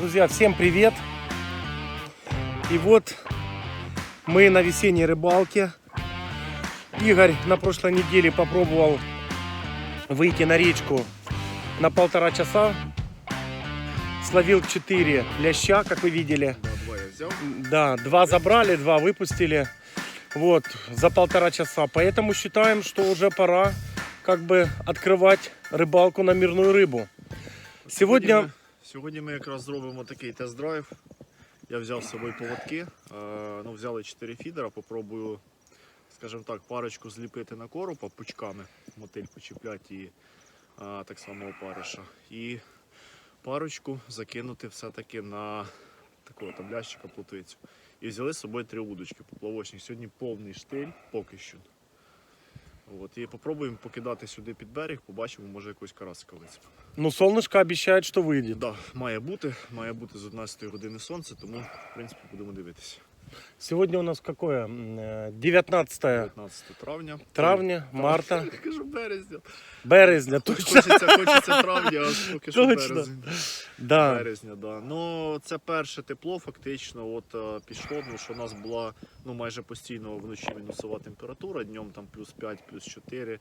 Друзья, всем привет! И вот мы на весенней рыбалке. Игорь на прошлой неделе попробовал выйти на речку на 1,5 часа. Словил 4 ляща, как вы видели. Да, 2 я взял. Да, 2 забрали, 2 выпустили. Вот, за 1,5 часа. Поэтому считаем, что уже пора как бы открывать рыбалку на мирную рыбу. Сьогодні ми якраз зробимо такий тест-драйв. Я взяв з собою поводки, взяли 4 фідера, попробую, скажімо так, парочку зліпити на коропа пучками, мотиль почіпляти і так само опариша. І парочку закинути все-таки на такого таблящика плотвицю. І взяли з собою 3 удочки поплавочні. Сьогодні повний штиль, поки що. От, і попробуємо покидати сюди під берег, побачимо, може якусь карасика вицепимо. Ну, солнышко обещает, что выйдет. Так, має бути з 11 години сонце, тому в принципі будемо дивитися. Сегодня у нас какое? 19 19 травня, марта, Я кажу березня. березня. Точно. Хочеться травня, а поки що Точно. березень. Да. Березня, да. Ну, це перше тепло фактично от пішло, тому що у нас була майже постійно вночі мінусова температура, днем там плюс 5, плюс 4.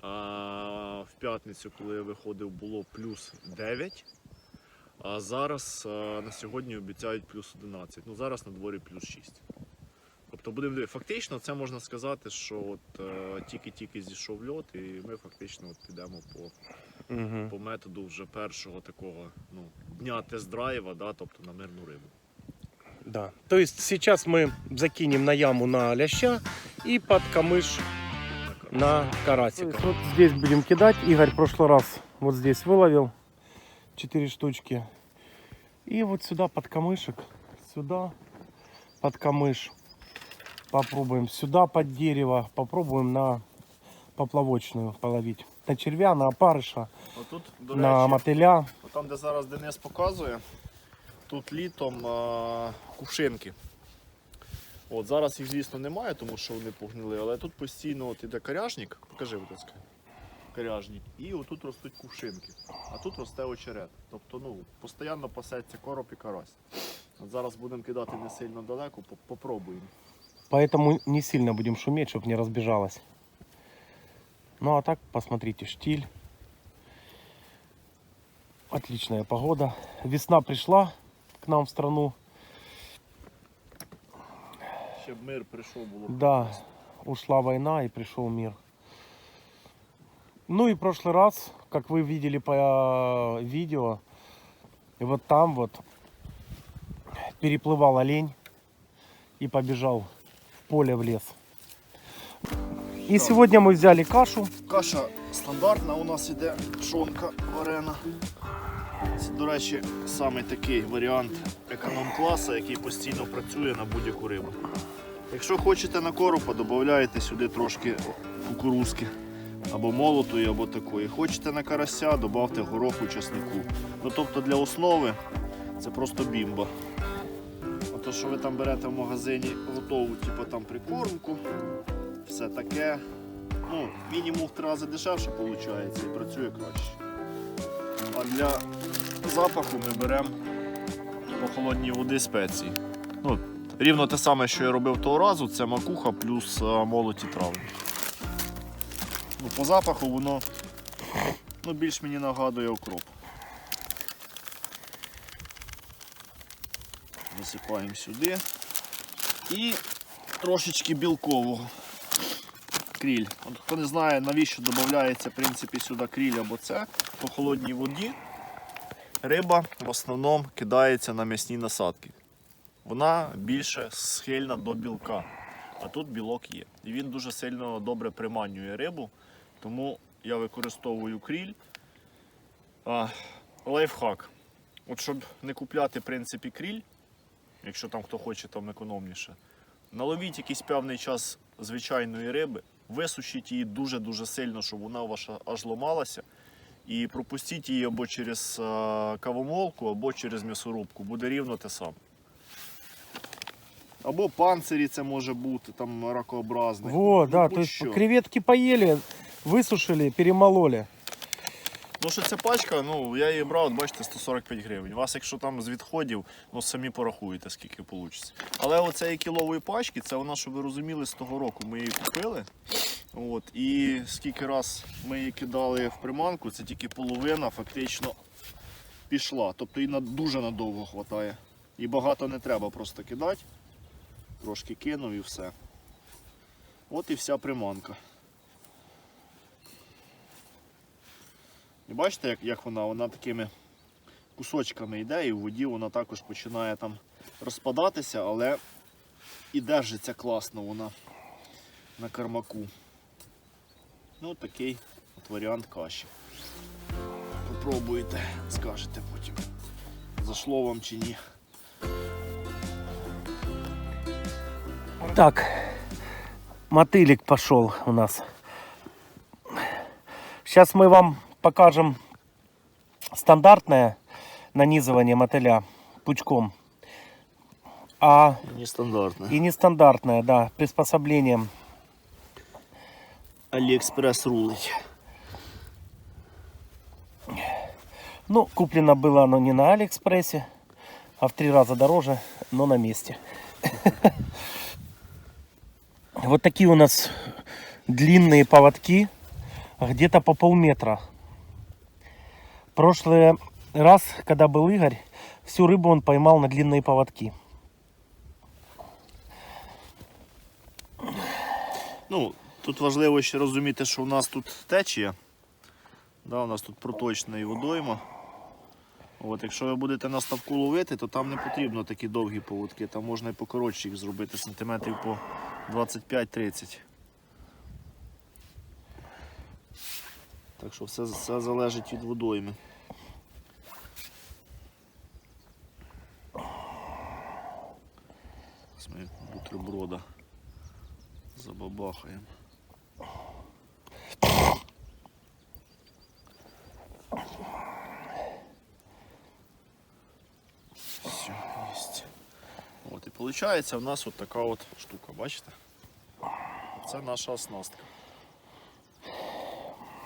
А в п'ятницю, коли я виходив, було плюс 9. А зараз на сьогодні обіцяють плюс 11. Ну, зараз на дворі плюс 6. Тобто будемо дивитися. Фактично це можна сказати, що от тільки-тільки зійшов льот і ми фактично от підемо по методу вже першого такого дня тест-драйва, да, тобто на мирну рибу. Да. То есть сейчас мы закинем на яму на ляща и под камыш на карасика. Вот здесь будем кидать. Игорь в прошлый раз вот здесь выловил 4 штучки. И вот сюда под камышек, сюда под камыш. Попробуем сюда под дерево, попробуем на поплавочную половить. На червя, на опарыша, Отут, до на речі, мотиля. там, де зараз Денис показує, тут літом кувшинки. От зараз їх, звісно, немає, тому що вони погнили, але тут постійно от іде коряжник, покажи, будь ласка, коряжник, і отут ростуть кувшинки, а тут росте очерет. Тобто, постійно пасеться короб і карась. От зараз будемо кидати не сильно далеко, попробуємо. Поэтому не сильно будем шуметь, чтобы не разбежалось. Ну а так, посмотрите, штиль. Отличная погода. Весна пришла к нам в страну. Щоб мир прийшов, було. Да, ушла война и пришел мир. Ну и в прошлый раз, как вы видели по видео, вот там вот переплывал олень и побежал в поле, в лес. И сегодня мы взяли кашу. Каша стандартна, у нас іде пшонка варена. Це, до речі, саме такий варіант економ-класу, який постійно працює на будь-яку рибу. Якщо хочете на коропа, додаєте сюди трошки кукурузки, або молотої, або такої. Хочете на карася, додавте гороху, часнику. Ну, тобто для основи це просто бімба. А то, що ви там берете в магазині готову, типу там прикормку, все таке, мінімум в 3 рази дешевше виходить і працює краще. А для запаху ми беремо по холодній води спеції. Рівно те саме, що я робив того разу, це макуха плюс молоті трави. По запаху воно більш мені нагадує окроп. Висипаємо сюди. І трошечки білкового. Кріль. От, хто не знає, навіщо додається в принципі, сюди кріль або це, по холодній воді риба в основному кидається на м'ясні насадки. Вона більше схильна до білка, а тут білок є. І він дуже сильно добре приманює рибу, тому я використовую кріль. Лайфхак. От щоб не купляти в принципі кріль, якщо там хто хоче там економніше, наловіть якийсь певний час звичайної риби, висушіть її дуже-дуже сильно, щоб вона ваша аж ломалася. І пропустіть її або через кавомолку, або через м'ясорубку. Буде рівно те саме. Або панцирі це може бути, там ракообразний. Вот, да, то есть креветки поели, высушили, перемололи. Ну що ця пачка, ну я її брав, от бачите, 145 гривень. У вас, якщо там з відходів, ну самі порахуєте, скільки вийде. Але оцеї кілової пачки, це вона, щоб ви розуміли, з того року ми її купили. От, і скільки раз ми її кидали в приманку, це тільки половина фактично пішла. Тобто її дуже надовго вистачає. І багато не треба просто кидати. Трошки кинув і все. От і вся приманка. І бачите, як вона такими кусочками йде, і в воді вона також починає там розпадатися, але і держиться класно вона на кармаку. Ну такий от варіант каші. Попробуйте, скажете потім, зашло вам чи ні. Так, мотылик пошел у нас. Сейчас мы вам покажем стандартное нанизывание мотыля пучком. Нестандартно. И нестандартное, да, приспособлением. Алиэкспресс рулить. Ну, куплено было оно не на Алиэкспрессе, а в 3 раза дороже, но на месте. Вот такие у нас длинные поводки, где-то по полметра. Прошлый раз, когда был Игорь, всю рыбу он поймал на длинные поводки. Ну, тут важливо ще розуміти, що у нас тут течія. Да, у нас тут проточна і водойма. От, якщо ви будете на ставку ловити, то там не потрібно такі довгі поводки. Там можна і покоротше їх зробити, сантиметрів по 25-30. Так що все залежить від водойми. Зараз ми бутерброда забабахаємо. Все, есть. От, і виходить у нас от така от штука, бачите? Це наша оснастка.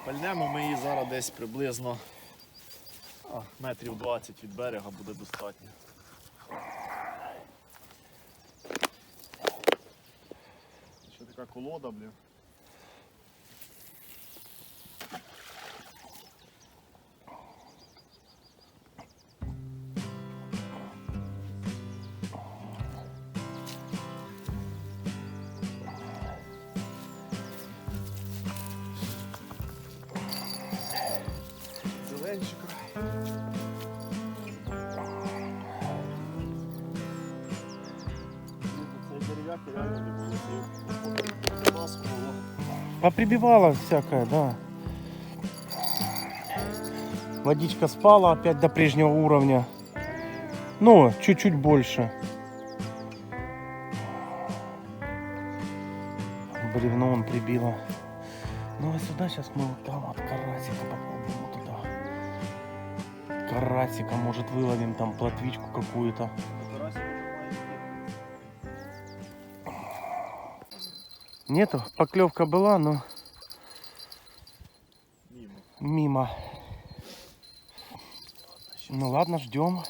Пальнемо ми її зараз десь приблизно метрів 20 від берега буде достатньо. Ще така колода, блін. Зеленчика. Цей дерев'як реально не було. Поприбивала всякое, да. Водичка спала опять до прежнего уровня. Ну, чуть-чуть больше. Бревно он прибило. Ну а сюда сейчас мы вот там вот карасика попробуем вот туда. Карасика, может, выловим там плотвичку какую-то. Нету, поклевка была, но мимо. Ну ладно, ждем.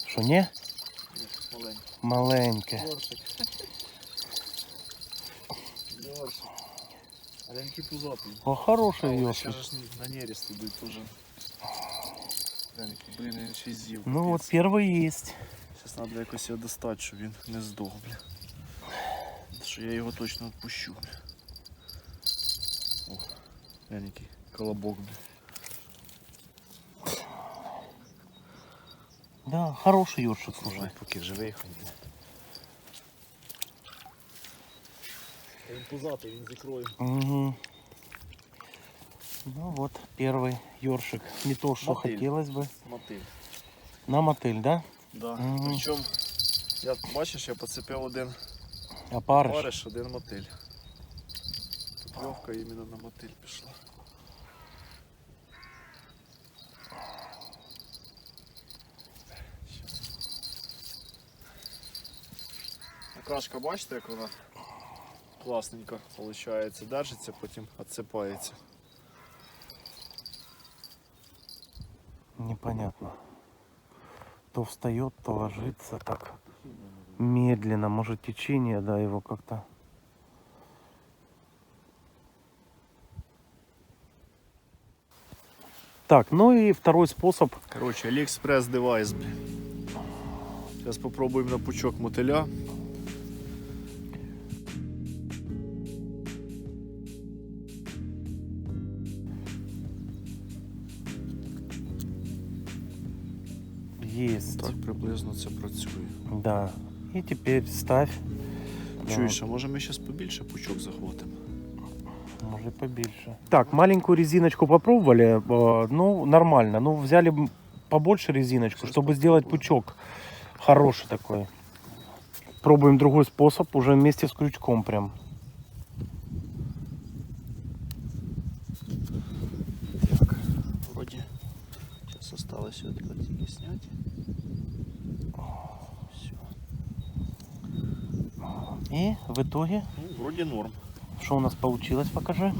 Що, ні? Маленьке. Але він такий пузатий. О, хороший Ще ёршик. ж на нерест ідуть теж. Блін, він ще й з'їв. Ну вот первый есть. Зараз треба якось його достати, щоб він не здох, бля. Що я його точно відпущу, бля. О, глянь, який колобок, бля. Да, хороший ёршик, слушай. Слушай, поки живий хай. Він пузатий, він з ікрою. Угу. Ну вот первый ёршик. Не то, что Мотыль. хотелось бы. Мотиль. На мотыль, да? Да. Мгм. Причому, бачиш, я поцепив один Опариш. париш, один мотиль. Покльовка іменно на мотиль пішла. Кашка, бачите, як вона класненько виходить, держиться, потім відсипається. Непонятно. То встает, то ложится так медленно. Может течение, да, его как-то. Так, ну и второй способ. Короче, AliExpress девайс. Сейчас попробуем на пучок мотиля. Есть. Так приблизно це працює. Да. И теперь ставь. Чуєш, а може ми зараз побільше пучок захватимо? Может побольше. Так, маленькую резиночку попробовали. Ну, нормально. Ну, взяли побольше резиночку, Сейчас чтобы сделать попробуем. пучок хороший такой. Пробуем другой способ уже вместе с крючком прям. Так, вроді зараз осталось вот тільки зняти. Все. И в итоге, Ну, вроді норм. что у нас получилось, покажи.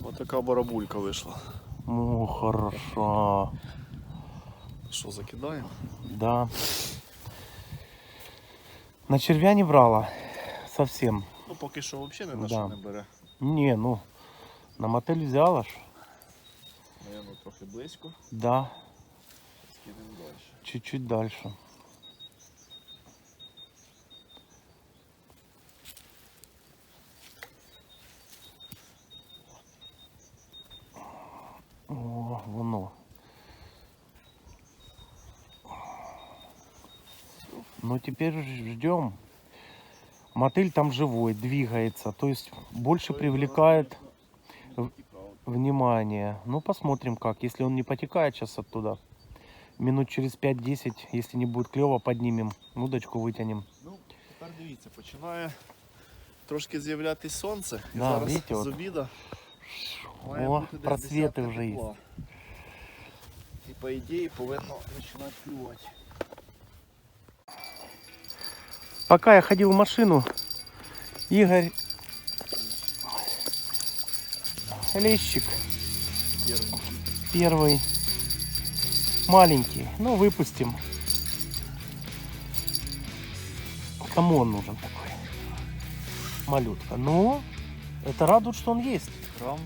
Вот така барабулька вийшла. О, хорошо. Що, закидаємо? Да. На червя не брала. Совсем. Ну поки що взагалі не на Да. що не бере. Не, ну, на мотель взяла ж. Наверно, трохи близько. Да, Скинемо далі. чуть-чуть дальше. О, воно. Ну теперь ждем. Мотыль там живой, двигается, то есть больше привлекает внимание. Ну посмотрим как, если он не потекает сейчас оттуда. Минут через 5-10, если не будет клево, поднимем, удочку вытянем. Ну, тепер дивіться, починає трошки з'являтись сонце. І Да, зараз видите, з от. обіда має О, бути десь просветы 10 уже есть. тепла. І по ідеї повинно починати клювати. Пока я ходил в машину, Игорь лещик первый маленький, ну выпустим. Кому он нужен такой? Малютка. Но это радует, что он есть. Грам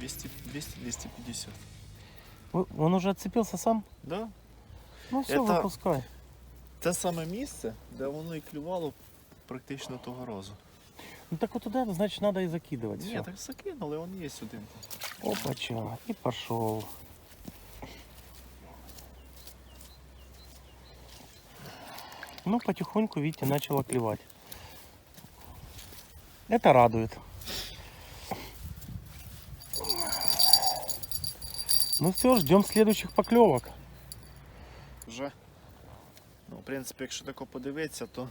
200-250. Он уже отцепился сам? Да? Ну все, Это- выпускай. Те саме місце, де воно і клювало практично того разу. Ну так вот туда, значит, надо и закидывать. Ні, Всё. так закинули, він є один. Опача. И пошел. Ну, потихоньку, видите, начало клевать. Это радует. Ну все, ждем следующих поклевок. Вже. Ну, в принципі, якщо тако подивитися, то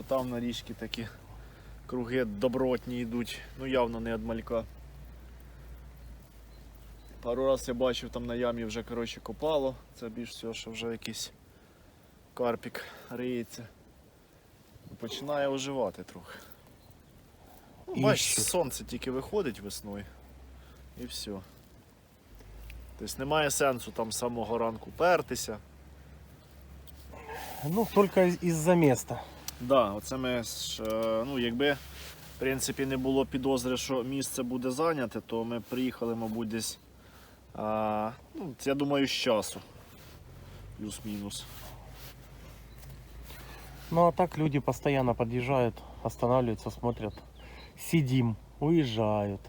там на річці такі круги добротні йдуть. Ну явно не від малька. Пару раз я бачив, там на ямі вже коротше копало. Це більш всього, що вже якийсь карпік риється. Починає оживати трохи. Ну, бачиш, Іщуть. сонце тільки виходить весною. І все. Тобто немає сенсу там з самого ранку пертися. Ну, только из-за места. Да, оце ми ж, ну, якби в принципі не було підозри, що місце буде зайняте, то ми приїхали, мабуть, десь, ну, я думаю, з часу. Плюс-мінус. Ну, а так люди постоянно подъезжают, останавливаются, смотрят. Сидим, уезжают.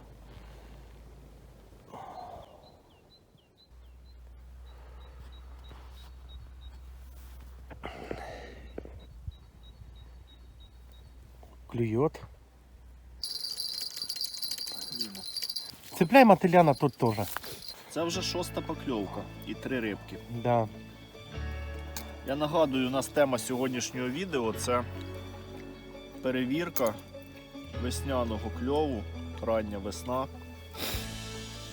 Клюет. Цепляй мотыля на тот тоже. Це вже 6-та покльовка і 3 рибки. Да. Я нагадую, у нас тема сьогоднішнього відео це перевірка весняного кльову, рання весна,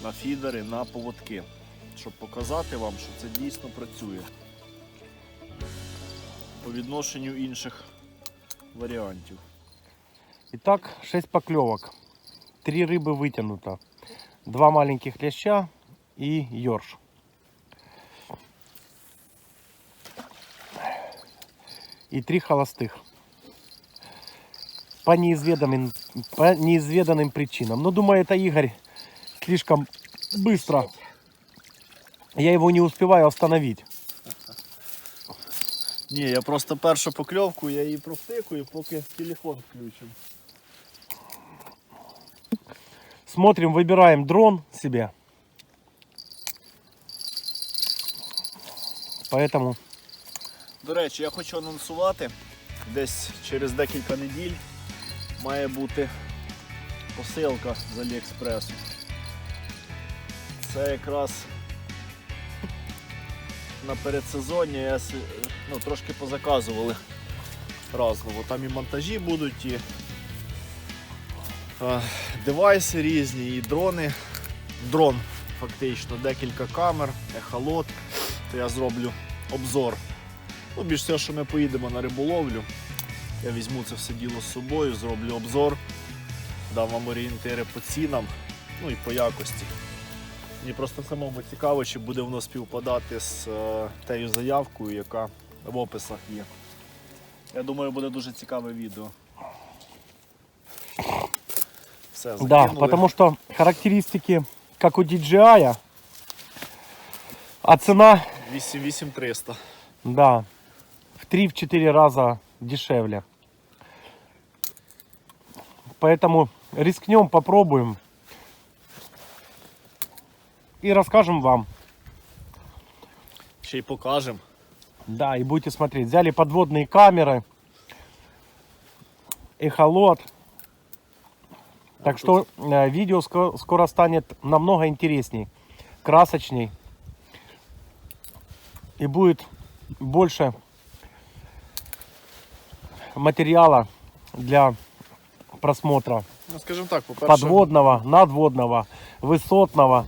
на фідери, на поводки. Щоб показати вам, що це дійсно працює. По відношенню інших варіантів. Итак, 6 поклевок. 3 рыбы вытянуто. 2 маленьких ляща и ёрш. И 3 холостых. По неизведанным причинам. Но думаю, это Игорь слишком быстро. Я его не успеваю остановить. Ні, я просто першу покльовку, я її провтикую, поки телефон включим. Смотрим, выбираем дрон себе. Поэтому... До речі, я хочу анонсувати, десь через декілька неділь має бути посилка з Аліекспресу. Це якраз на передсезоння трошки позаказували разово. Там і монтажі будуть, і девайси різні, і дрони. Дрон фактично, декілька камер, ехолот. То я зроблю обзор. Ну, більш всього, що ми поїдемо на риболовлю. Я візьму це все діло з собою, зроблю обзор, дам вам орієнтири по цінам, ну і по якості. Мені просто самому цікаво, чи буде воно співпадати з тією заявкою, яка в описах є. Я думаю, буде дуже цікаве відео. Все, закинули. Да, потому что характеристики, как у DJI, а цена, 8300. да, в 3-4 раза дешевле. Поэтому рискнем, попробуем и расскажем вам. Ще й покажемо. Да, и будете смотреть. Взяли подводные камеры, эхолот. Так что видео скоро станет намного интересней, красочней. И будет больше материала для просмотра. Ну, скажімо так, по-перше, Подводного, надводного, высотного.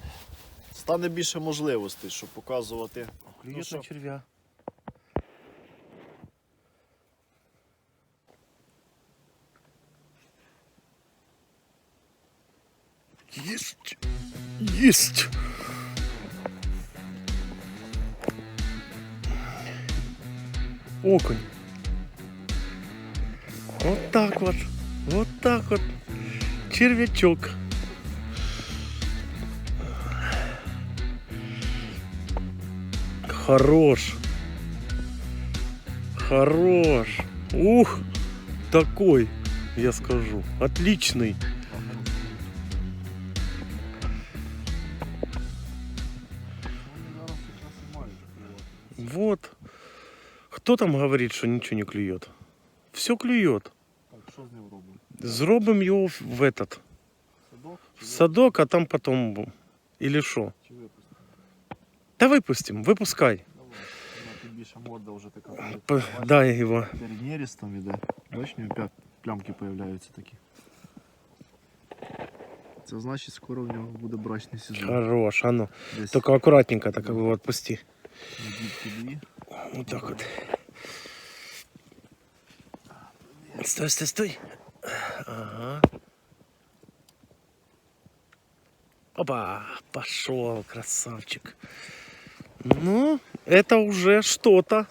стане більше можливостей, щоб показувати. Ну, що? червя. Есть! Есть! Окунь. Вот так вот. Вот так вот. Червячок. Хорош. Хорош. Ух, такой, я скажу. Отличный. Вот. Кто там говорит, что ничего не клюет? Все клюет. Так, що з ним робимо? Зробим його в этот. Садок? В садок, а там потом. Или що? Чи випустимо? Та випустим, випускай. Давай. Вона тут більше морда вже така. Дай його. Перед нерестом іде. Бачиш, у нього плямки з'являються такі. Це значить, скоро в нього буде брачний сезон. Хорош, а ну. Десь Только аккуратненько так его отпусти. недільки дві. Вот так вот. Стой, стой, стой. Ага. Опа, пошел, красавчик. Ну, это уже что-то.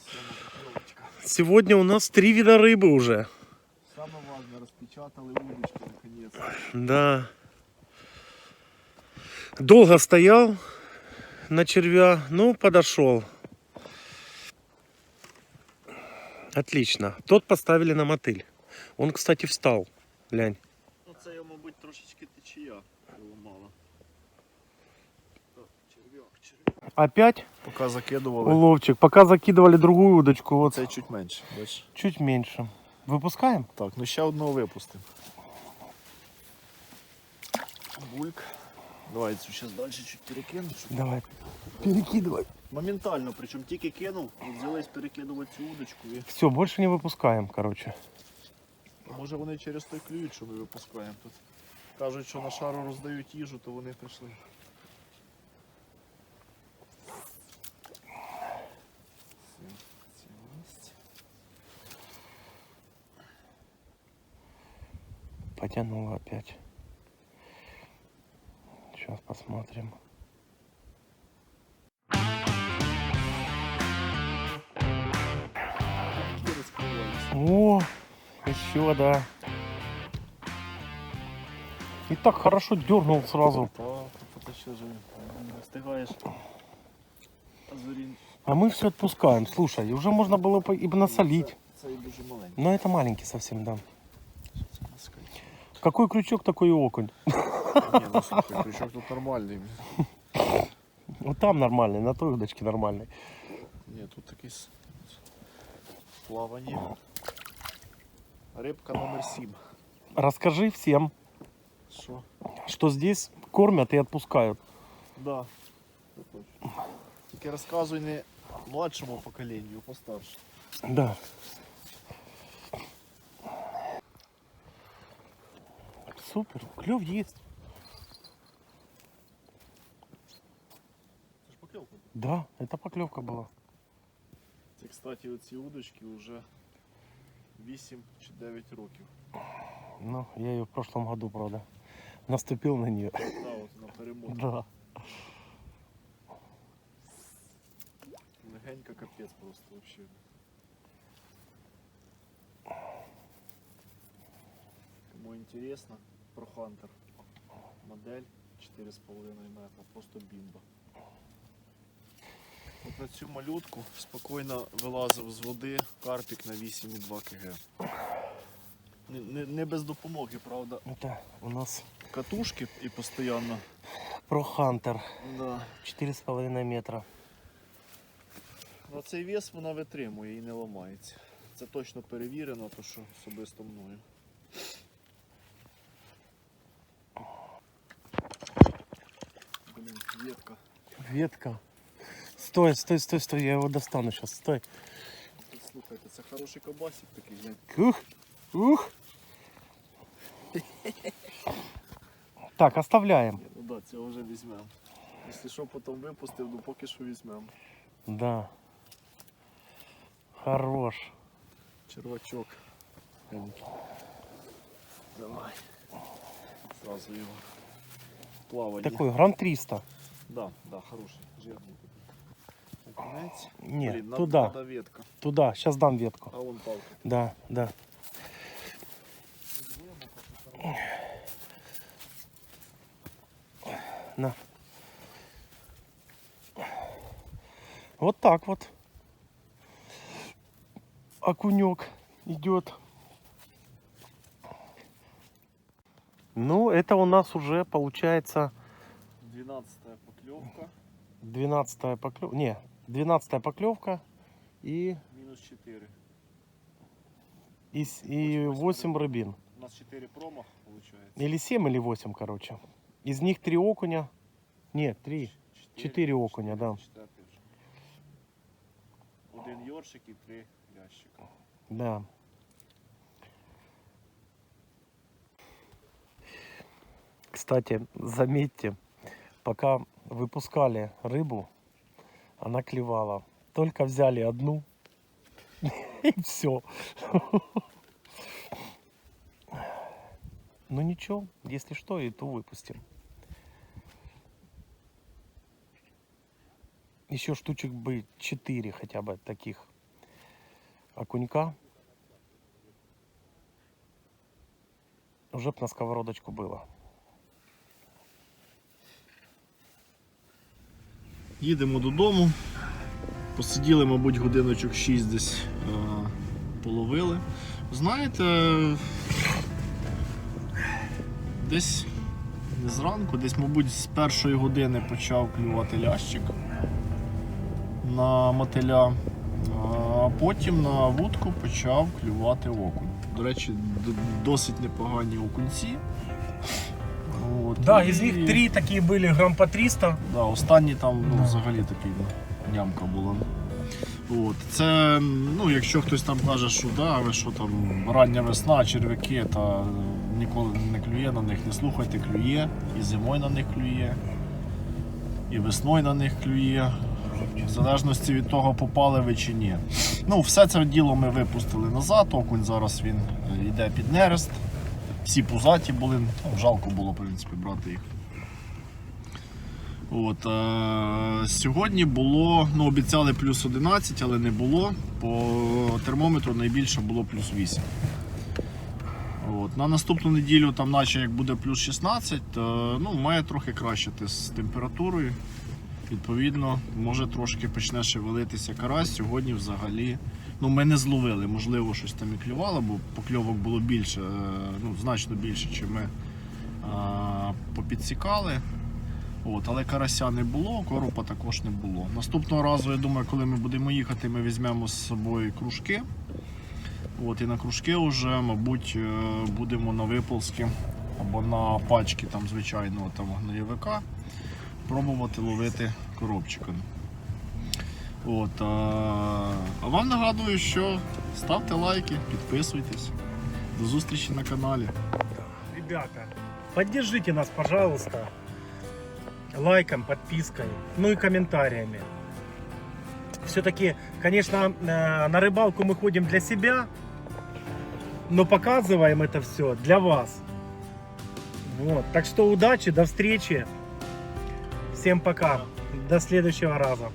Сегодня у нас 3 вида рыбы уже. Саме важне, розпечатали удочки наконец. Да. Долго стоял на червя, но подошел. Отлично. Тот поставили на мотыль. Он, кстати, встал. Глянь. Ну це його, мабуть, трошечки течія ламала. Черв'як. Опять Поки закидували. уловчик. Пока закидывали другую удочку, вот Це чуть менше, бачиш? чуть меньше. Выпускаем? Так, ну ще одного випустимо. Бульк. Давай цю зараз далі чуть перекину. Давай, перекидывай. Моментально, причому тільки кинув, взялись перекидувати цю удочку і Все, больше не выпускаем, короче. може вони через той клюють, що ми випускаємо тут. Кажуть, що на шару роздають їжу, то вони прийшли. Потянула опять. Сейчас посмотрим. Такі розкриваються. О, еще, да. И так хорошо дернул сразу. Так, потащил же. Не встигаєш. Азурін. А мы все отпускаем. Слушай, уже можно было и насолить. Це і дуже маленький. Но это маленький совсем, да. Що це у нас кричить? Какой крючок, такой и окунь. Ні, ну слухай, крючок тут нормальний. Вот там нормальный, на той удочке нормальный. Ні, тут такий плавання. Рибка номер 7. Расскажи всем, Що? что здесь кормят и отпускают. Да. Це точно. Тільки розказуй не младшому поколенню, а постарше. Да. Супер, клев есть. Це ж покльовка. Да, это поклевка была. Це, кстати, оці удочки вже 8 чи 9 років. Ну, я ее в прошлом году, правда, наступил на нее. Да, от на перемотку. Да. Легенько капець просто вообще. Кому интересно, про Хантер. Модель 4,5 метра, просто бімба. От на цю малютку спокійно вилазив з води карпік на 8,2 кг. Не без допомоги, правда. Это у нас Катушки і постійно. Про Хантер. Да. 4,5 метра. На цей вес вона витримує і не ламається. Це точно перевірено, то що особисто мною. Блін, ветка. Ветка. Стой, стой, стой, стой, я его достану сейчас, стой. Слухайте, це хороший кабасик такий, глянь. Ух, ух. Так, оставляем. Ну да, цього вже візьмемо. Якщо що, потім випустив, ну поки що візьмемо. Да. Хорош. Червачок. Давай. Сразу його. Плавання. Такой, грамм 300. Да, да, хороший, жирний такий. Окунець. Не, Блін, туда, надо ветка. туда, сейчас дам ветку. А вон палка. Да, да. На. Вот так вот. Окунек идет. Ну, это у нас уже получается 12-я поклевка. 12-я поклевка. Не, 12-я поклевка и, Минус 4. и 8 рыбин. У нас 4 промах получается. Или 7, или 8, короче. Из них 3 окуня. Нет, 3. 4 окуня, да. Один ёршик и 3 лящика. Да. Кстати, заметьте, пока выпускали рыбу, она клевала. Только взяли одну, и все. Ну ничего, если что, и ту выпустим. Еще штучек бы 4 хотя бы таких окунька. Уже б на сковородочку было. Їдемо додому. Посиділи, мабуть, годиночок 6 десь половили. Знаєте, десь не зранку, десь, мабуть, з першої години почав клювати лящик на мотиля, а потім на вудку почав клювати окунь. До речі, досить непогані окунці. От, Да, і- из них 3 такие были, грамм по 300. Да, останні там Да. взагалі такий нямка була. От. Це, ну, якщо хтось там каже, що да, ви що там, рання весна, черв'яки, та ніколи не клює на них, не слухайте, клює, і зимою на них клює, і весною на них клює, в залежності від того, попали ви чи ні. Ну, все це діло ми випустили назад, окунь зараз він йде під нерест, всі пузаті були, ну, жалко було, в принципі, брати їх. От, сьогодні було, ну, обіцяли плюс 11, але не було. По термометру найбільше було плюс 8. От, на наступну неділю, там, наче як буде плюс 16, то, ну, має трохи кращити з температурою. Відповідно, може трошки почне шевелитися карась. Сьогодні взагалі, ну, ми не зловили, можливо, щось там і клювало, бо покльовок було більше, ну, значно більше, ніж ми попідсікали. От, але карася не було, коропа також не було. Наступного разу, я думаю, коли ми будемо їхати, ми візьмемо з собою кружки. От, і на кружки вже, мабуть, будемо на виползки або на пачки там, звичайного там, гноєвика пробувати ловити коробчиками. От, а вам нагадую, що ставте лайки, підписуйтесь. До зустрічі на каналі. Ребята, поддержите нас, пожалуйста, лайком, подпиской, ну и комментариями. Все-таки, конечно, на рыбалку мы ходим для себя, но показываем это все для вас. Вот. Так что удачи, до встречи. Всем пока. До следующего раза.